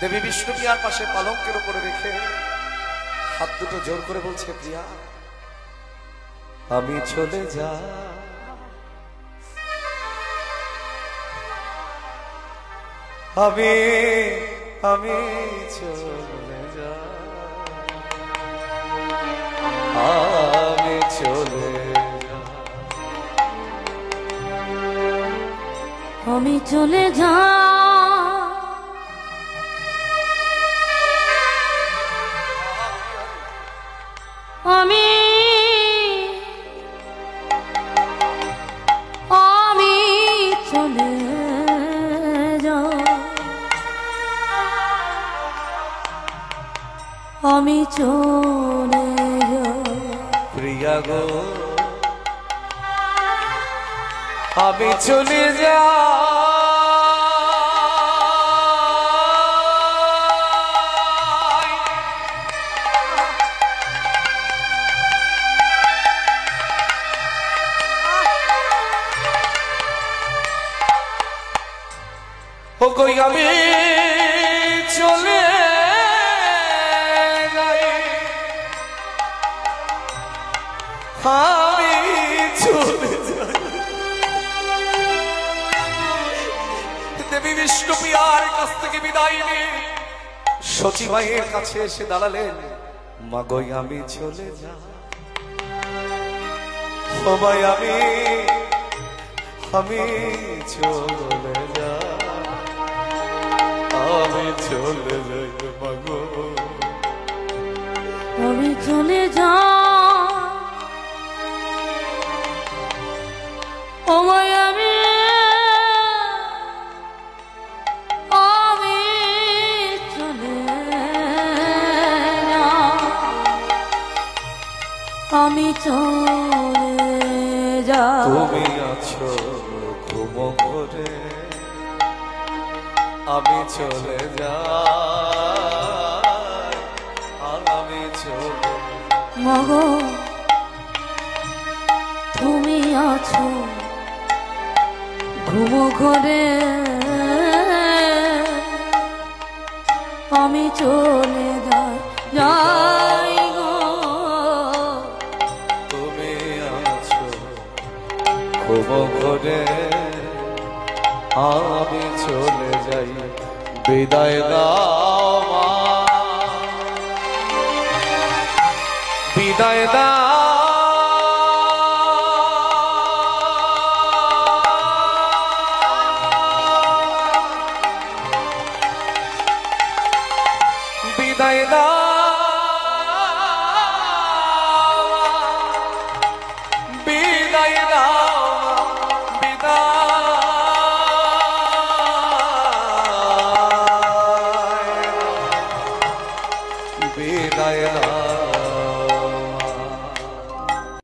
দেবী বিষ্ণুপ্রিয়ার পাশে পালঙ্কের উপরে রেখে হাত দুটো জোর করে বলছে, প্রিয়া আমি চলে যা, আমি আমি চলে যা, আমি চলে যা, আমি চলে যা, আমি আমি চলে যা, আমি চলে যা, প্রিয়া গো আমি চলে যা, ও কই আমি চলে যাই, আমি চলে যাই। দেবী বিষ্ণুপ্রিয়ার কাছ থেকে বিদায় নিয়ে সচি মায়ের কাছে এসে দাঁড়ালেন, মা গো আমি চলে যা, ও ভাই আমি চলে যা, আমি চলে যাই মা গো, আমি চলে যা, ও মাই আমি চলে যা, আমি চলে যা, তুমি আছো ঘুম করে, আমি চলে যাই, আমি চলে, মাগো তুমি আছো ঘুম ঘরে, আমি চলে যাই গো, তুমি আছো ঘুম করে, আমি চলে যাই, বিদায় দাও মা, বিদায় দাও, বিদায় দাও, বিদায় দাও, বিদায়, বিদায় দাও।